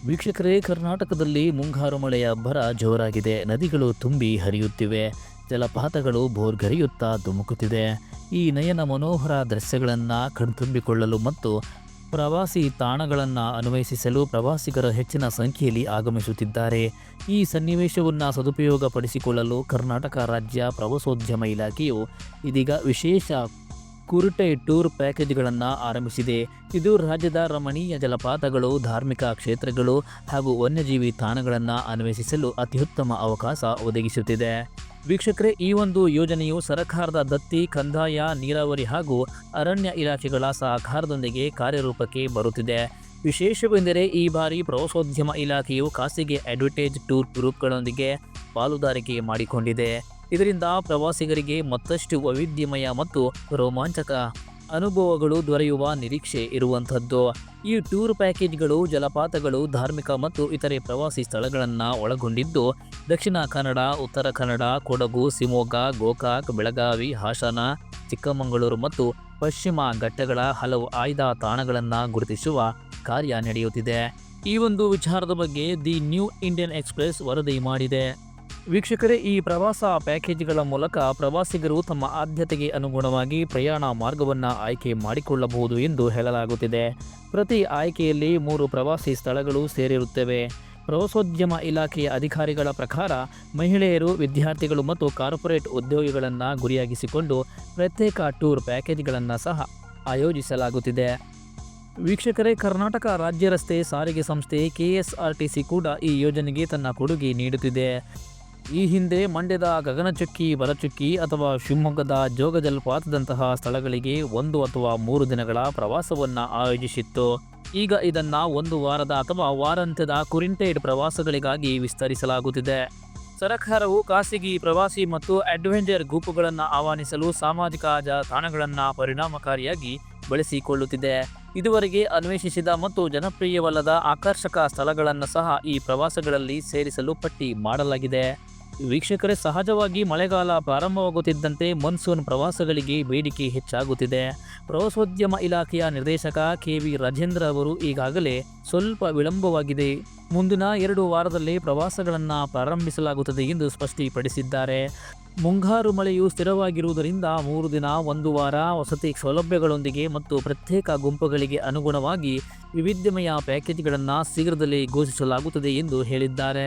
ವೀಕ್ಷಕರೇ, ಕರ್ನಾಟಕದಲ್ಲಿ ಮುಂಗಾರು ಮಳೆಯ ಅಬ್ಬರ ಜೋರಾಗಿದೆ. ನದಿಗಳು ತುಂಬಿ ಹರಿಯುತ್ತಿವೆ. ಜಲಪಾತಗಳು ಭೋರ್ಗರೆಯುತ್ತಾ ಧುಮುಕುತ್ತಿದೆ. ಈ ನಯನ ಮನೋಹರ ದೃಶ್ಯಗಳನ್ನು ಕಣ್ತುಂಬಿಕೊಳ್ಳಲು ಮತ್ತು ಪ್ರವಾಸಿ ತಾಣಗಳನ್ನು ಅನ್ವೇಷಿಸಲು ಪ್ರವಾಸಿಗರು ಹೆಚ್ಚಿನ ಸಂಖ್ಯೆಯಲ್ಲಿ ಆಗಮಿಸುತ್ತಿದ್ದಾರೆ. ಈ ಸನ್ನಿವೇಶವನ್ನು ಸದುಪಯೋಗಪಡಿಸಿಕೊಳ್ಳಲು ಕರ್ನಾಟಕ ರಾಜ್ಯ ಪ್ರವಾಸೋದ್ಯಮ ಇಲಾಖೆಯು ಇದೀಗ ವಿಶೇಷ ಕುರುಟೆ ಟೂರ್ ಪ್ಯಾಕೇಜ್ಗಳನ್ನು ಆರಂಭಿಸಿದೆ. ಇದು ರಾಜ್ಯದ ರಮಣೀಯ ಜಲಪಾತಗಳು, ಧಾರ್ಮಿಕ ಕ್ಷೇತ್ರಗಳು ಹಾಗೂ ವನ್ಯಜೀವಿ ತಾಣಗಳನ್ನು ಅನ್ವೇಷಿಸಲು ಅತ್ಯುತ್ತಮ ಅವಕಾಶ ಒದಗಿಸುತ್ತಿದೆ. ವೀಕ್ಷಕರೇ, ಈ ಒಂದು ಯೋಜನೆಯು ಸರ್ಕಾರದ ದತ್ತಿ, ಕಂದಾಯ, ನೀರಾವರಿ ಹಾಗೂ ಅರಣ್ಯ ಇಲಾಖೆಗಳ ಸಹಕಾರದೊಂದಿಗೆ ಕಾರ್ಯರೂಪಕ್ಕೆ ಬರುತ್ತಿದೆ. ವಿಶೇಷವೆಂದರೆ ಈ ಬಾರಿ ಪ್ರವಾಸೋದ್ಯಮ ಇಲಾಖೆಯು ಖಾಸಗಿ ಅಡ್ವೈಟೇಜ್ ಟೂರ್ ಗ್ರೂಪ್ಗಳೊಂದಿಗೆ ಪಾಲುದಾರಿಕೆ ಮಾಡಿಕೊಂಡಿದೆ. ಇದರಿಂದ ಪ್ರವಾಸಿಗರಿಗೆ ಮತ್ತಷ್ಟು ವೈವಿಧ್ಯಮಯ ಮತ್ತು ರೋಮಾಂಚಕ ಅನುಭವಗಳು ದೊರೆಯುವ ನಿರೀಕ್ಷೆ ಇರುವಂಥದ್ದು. ಈ ಟೂರ್ ಪ್ಯಾಕೇಜ್ಗಳು ಜಲಪಾತಗಳು, ಧಾರ್ಮಿಕ ಮತ್ತು ಇತರೆ ಪ್ರವಾಸಿ ಸ್ಥಳಗಳನ್ನು ಒಳಗೊಂಡಿದ್ದು, ದಕ್ಷಿಣ ಕನ್ನಡ, ಉತ್ತರ ಕನ್ನಡ, ಕೊಡಗು, ಶಿವಮೊಗ್ಗ, ಗೋಕಾಕ್, ಬೆಳಗಾವಿ, ಹಾಸನ, ಚಿಕ್ಕಮಗಳೂರು ಮತ್ತು ಪಶ್ಚಿಮ ಘಟ್ಟಗಳ ಹಲವು ಆಯ್ದ ತಾಣಗಳನ್ನು ಗುರುತಿಸುವ ಕಾರ್ಯ ನಡೆಯುತ್ತಿದೆ. ಈ ಒಂದು ವಿಚಾರದ ಬಗ್ಗೆ ದಿ ನ್ಯೂ ಇಂಡಿಯನ್ ಎಕ್ಸ್‌ಪ್ರೆಸ್ ವರದಿ ಮಾಡಿದೆ. ವೀಕ್ಷಕರೇ, ಈ ಪ್ರವಾಸ ಪ್ಯಾಕೇಜ್ಗಳ ಮೂಲಕ ಪ್ರವಾಸಿಗರು ತಮ್ಮ ಆದ್ಯತೆಗೆ ಅನುಗುಣವಾಗಿ ಪ್ರಯಾಣ ಮಾರ್ಗವನ್ನು ಆಯ್ಕೆ ಮಾಡಿಕೊಳ್ಳಬಹುದು ಎಂದು ಹೇಳಲಾಗುತ್ತಿದೆ. ಪ್ರತಿ ಆಯ್ಕೆಯಲ್ಲಿ 3 ಪ್ರವಾಸಿ ಸ್ಥಳಗಳು ಸೇರಿರುತ್ತವೆ. ಪ್ರವಾಸೋದ್ಯಮ ಇಲಾಖೆಯ ಅಧಿಕಾರಿಗಳ ಪ್ರಕಾರ ಮಹಿಳೆಯರು, ವಿದ್ಯಾರ್ಥಿಗಳು ಮತ್ತು ಕಾರ್ಪೊರೇಟ್ ಉದ್ಯೋಗಿಗಳನ್ನು ಗುರಿಯಾಗಿಸಿಕೊಂಡು ಪ್ರತ್ಯೇಕ ಟೂರ್ ಪ್ಯಾಕೇಜ್ಗಳನ್ನು ಸಹ ಆಯೋಜಿಸಲಾಗುತ್ತಿದೆ. ವೀಕ್ಷಕರೇ, ಕರ್ನಾಟಕ ರಾಜ್ಯ ರಸ್ತೆ ಸಾರಿಗೆ ಸಂಸ್ಥೆ KSRTC ಕೂಡ ಈ ಯೋಜನೆಗೆ ತನ್ನ ಕೊಡುಗೆ ನೀಡುತ್ತಿದೆ. ಈ ಹಿಂದೆ ಮಂಡ್ಯದ ಗಗನಚುಕ್ಕಿ, ಭರಚುಕ್ಕಿ ಅಥವಾ ಶಿವಮೊಗ್ಗದ ಜೋಗ ಜಲಪಾತದಂತಹ ಸ್ಥಳಗಳಿಗೆ 1 ಅಥವಾ 3 ದಿನಗಳ ಪ್ರವಾಸವನ್ನು ಆಯೋಜಿಸಿತ್ತು. ಈಗ ಇದನ್ನು 1 ವಾರದ ಅಥವಾ ವಾರಾಂತ್ಯದ ಕುರಿಂಟೆಡ್ ಪ್ರವಾಸಗಳಿಗಾಗಿ ವಿಸ್ತರಿಸಲಾಗುತ್ತಿದೆ. ಸರ್ಕಾರವು ಖಾಸಗಿ ಪ್ರವಾಸಿ ಮತ್ತು ಅಡ್ವೆಂಚರ್ ಗುಂಪುಗಳನ್ನು ಆಹ್ವಾನಿಸಲು ಸಾಮಾಜಿಕ ತಾಣಗಳನ್ನು ಪರಿಣಾಮಕಾರಿಯಾಗಿ ಬಳಸಿಕೊಳ್ಳುತ್ತಿದೆ. ಇದುವರೆಗೆ ಅನ್ವೇಷಿಸಿದ ಮತ್ತು ಜನಪ್ರಿಯವಲ್ಲದ ಆಕರ್ಷಕ ಸ್ಥಳಗಳನ್ನು ಸಹ ಈ ಪ್ರವಾಸಗಳಲ್ಲಿ ಸೇರಿಸಲು ಪಟ್ಟಿ ಮಾಡಲಾಗಿದೆ. ವೀಕ್ಷಕರೇ, ಸಹಜವಾಗಿ ಮಳೆಗಾಲ ಪ್ರಾರಂಭವಾಗುತ್ತಿದ್ದಂತೆ ಮಾನ್ಸೂನ್ ಪ್ರವಾಸಗಳಿಗೆ ಬೇಡಿಕೆ ಹೆಚ್ಚಾಗುತ್ತಿದೆ. ಪ್ರವಾಸೋದ್ಯಮ ಇಲಾಖೆಯ ನಿರ್ದೇಶಕ KV ರಾಜೇಂದ್ರ ಅವರು ಈಗಾಗಲೇ ಸ್ವಲ್ಪ ವಿಳಂಬವಾಗಿದೆ, ಮುಂದಿನ 2 ವಾರದಲ್ಲಿ ಪ್ರವಾಸಗಳನ್ನು ಪ್ರಾರಂಭಿಸಲಾಗುತ್ತದೆ ಎಂದು ಸ್ಪಷ್ಟಪಡಿಸಿದ್ದಾರೆ. ಮುಂಗಾರು ಮಳೆಯು ಸ್ಥಿರವಾಗಿರುವುದರಿಂದ 3 ದಿನ, 1 ವಾರ ವಸತಿ ಸೌಲಭ್ಯಗಳೊಂದಿಗೆ ಮತ್ತು ಪ್ರತ್ಯೇಕ ಗುಂಪುಗಳಿಗೆ ಅನುಗುಣವಾಗಿ ವೈವಿಧ್ಯಮಯ ಪ್ಯಾಕೇಜ್ಗಳನ್ನು ಶೀಘ್ರದಲ್ಲೇ ಘೋಷಿಸಲಾಗುತ್ತದೆ ಎಂದು ಹೇಳಿದ್ದಾರೆ.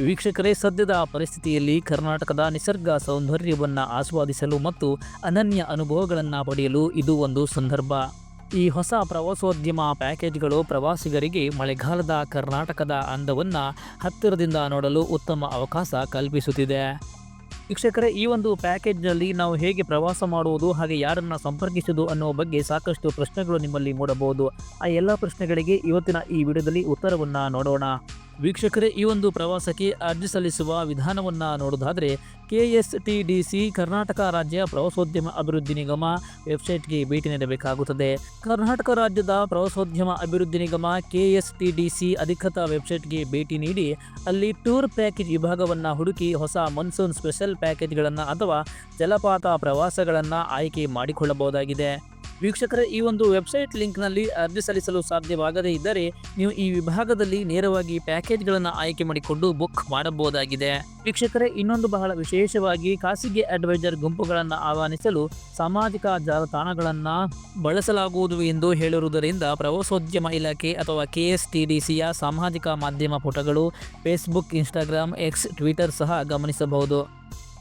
ವೀಕ್ಷಕರೇ, ಸದ್ಯದ ಪರಿಸ್ಥಿತಿಯಲ್ಲಿ ಕರ್ನಾಟಕದ ನಿಸರ್ಗ ಸೌಂದರ್ಯವನ್ನು ಆಸ್ವಾದಿಸಲು ಮತ್ತು ಅನನ್ಯ ಅನುಭವಗಳನ್ನು ಪಡೆಯಲು ಇದು ಒಂದು ಸಂದರ್ಭ. ಈ ಹೊಸ ಪ್ರವಾಸೋದ್ಯಮ ಪ್ಯಾಕೇಜ್ಗಳು ಪ್ರವಾಸಿಗರಿಗೆ ಮಳೆಗಾಲದ ಕರ್ನಾಟಕದ ಅಂದವನ್ನು ಹತ್ತಿರದಿಂದ ನೋಡಲು ಉತ್ತಮ ಅವಕಾಶ ಕಲ್ಪಿಸುತ್ತಿದೆ. ವೀಕ್ಷಕರೇ, ಈ ಒಂದು ಪ್ಯಾಕೇಜ್ನಲ್ಲಿ ನಾವು ಹೇಗೆ ಪ್ರವಾಸ ಮಾಡುವುದು, ಹಾಗೆ ಯಾರನ್ನು ಸಂಪರ್ಕಿಸುವುದು ಅನ್ನೋ ಬಗ್ಗೆ ಸಾಕಷ್ಟು ಪ್ರಶ್ನೆಗಳು ನಿಮ್ಮಲ್ಲಿ ಮೂಡಬಹುದು. ಆ ಎಲ್ಲ ಪ್ರಶ್ನೆಗಳಿಗೆ ಇವತ್ತಿನ ಈ ವಿಡಿಯೋದಲ್ಲಿ ಉತ್ತರವನ್ನು ನೋಡೋಣ. ವೀಕ್ಷಕರೇ, ಈ ಒಂದು ಪ್ರವಾಸಕ್ಕೆ ಅರ್ಜಿ ಸಲ್ಲಿಸುವ ವಿಧಾನವನ್ನು ನೋಡೋದಾದರೆ KSTDC ಕರ್ನಾಟಕ ರಾಜ್ಯ ಪ್ರವಾಸೋದ್ಯಮ ಅಭಿವೃದ್ಧಿ ನಿಗಮ ವೆಬ್ಸೈಟ್ಗೆ ಭೇಟಿ ನೀಡಬೇಕಾಗುತ್ತದೆ. ಕರ್ನಾಟಕ ರಾಜ್ಯದ ಪ್ರವಾಸೋದ್ಯಮ ಅಭಿವೃದ್ಧಿ ನಿಗಮ KSTDC ಅಧಿಕೃತ ವೆಬ್ಸೈಟ್ಗೆ ಭೇಟಿ ನೀಡಿ ಅಲ್ಲಿ ಟೂರ್ ಪ್ಯಾಕೇಜ್ ವಿಭಾಗವನ್ನು ಹುಡುಕಿ ಹೊಸ ಮಾನ್ಸೂನ್ ಸ್ಪೆಷಲ್ ಪ್ಯಾಕೇಜ್ಗಳನ್ನು ಅಥವಾ ಜಲಪಾತ ಪ್ರವಾಸಗಳನ್ನು ಆಯ್ಕೆ ಮಾಡಿಕೊಳ್ಳಬಹುದಾಗಿದೆ. ವೀಕ್ಷಕರೇ, ಈ ಒಂದು ವೆಬ್ಸೈಟ್ ಲಿಂಕ್ನಲ್ಲಿ ಅರ್ಜಿ ಸಲ್ಲಿಸಲು ಸಾಧ್ಯವಾಗದೇ ಇದ್ದರೆ ನೀವು ಈ ವಿಭಾಗದಲ್ಲಿ ನೇರವಾಗಿ ಪ್ಯಾಕೇಜ್ಗಳನ್ನು ಆಯ್ಕೆ ಮಾಡಿಕೊಂಡು ಬುಕ್ ಮಾಡಬಹುದಾಗಿದೆ. ವೀಕ್ಷಕರೇ, ಇನ್ನೊಂದು ಬಹಳ ವಿಶೇಷವಾಗಿ ಖಾಸಗಿ ಅಡ್ವೈಸರ್ ಗುಂಪುಗಳನ್ನು ಆಹ್ವಾನಿಸಲು ಸಾಮಾಜಿಕ ಜಾಲತಾಣಗಳನ್ನು ಬಳಸಲಾಗುವುದು ಎಂದು ಹೇಳಿರುವುದರಿಂದ ಪ್ರವಾಸೋದ್ಯಮ ಇಲಾಖೆ ಅಥವಾ KSTDCಯ ಸಾಮಾಜಿಕ ಮಾಧ್ಯಮ ಪುಟಗಳು ಫೇಸ್ಬುಕ್, ಇನ್ಸ್ಟಾಗ್ರಾಮ್, ಎಕ್ಸ್, ಟ್ವಿಟರ್ ಸಹ ಗಮನಿಸಬಹುದು.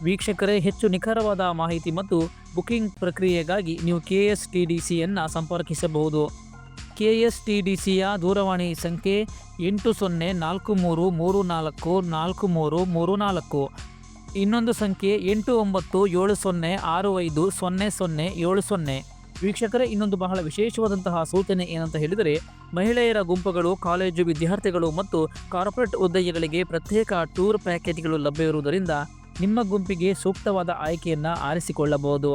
ವೀಕ್ಷಕರೇ, ಹೆಚ್ಚು ನಿಖರವಾದ ಮಾಹಿತಿ ಮತ್ತು ಬುಕಿಂಗ್ ಪ್ರಕ್ರಿಯೆಗಾಗಿ ನೀವು KSTDCಯನ್ನು ಸಂಪರ್ಕಿಸಬಹುದು. KSTDCಯ ದೂರವಾಣಿ ಸಂಖ್ಯೆ 8043344334. ಇನ್ನೊಂದು ಸಂಖ್ಯೆ 8970650070. ವೀಕ್ಷಕರೇ, ಇನ್ನೊಂದು ಬಹಳ ವಿಶೇಷವಾದಂತಹ ಸೂಚನೆ ಏನಂತ ಹೇಳಿದರೆ, ಮಹಿಳೆಯರ ಗುಂಪುಗಳು, ಕಾಲೇಜು ವಿದ್ಯಾರ್ಥಿಗಳು ಮತ್ತು ಕಾರ್ಪೊರೇಟ್ ಉದ್ಯೋಗಿಗಳಿಗೆ ಪ್ರತ್ಯೇಕ ಟೂರ್ ಪ್ಯಾಕೇಜ್ಗಳು ಲಭ್ಯವಿರುವುದರಿಂದ ನಿಮ್ಮ ಗುಂಪಿಗೆ ಸೂಕ್ತವಾದ ಆಯ್ಕೆಯನ್ನು ಆರಿಸಿಕೊಳ್ಳಬಹುದು.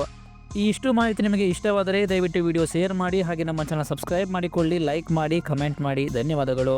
ಈ ಇಷ್ಟು ಮಾಹಿತಿ ನಿಮಗೆ ಇಷ್ಟವಾದರೆ ದಯವಿಟ್ಟು ವಿಡಿಯೋ ಶೇರ್ ಮಾಡಿ, ಹಾಗೆ ನಮ್ಮ ಚಾನಲ್ ಸಬ್ಸ್ಕ್ರೈಬ್ ಮಾಡಿಕೊಳ್ಳಿ, ಲೈಕ್ ಮಾಡಿ, ಕಮೆಂಟ್ ಮಾಡಿ. ಧನ್ಯವಾದಗಳು.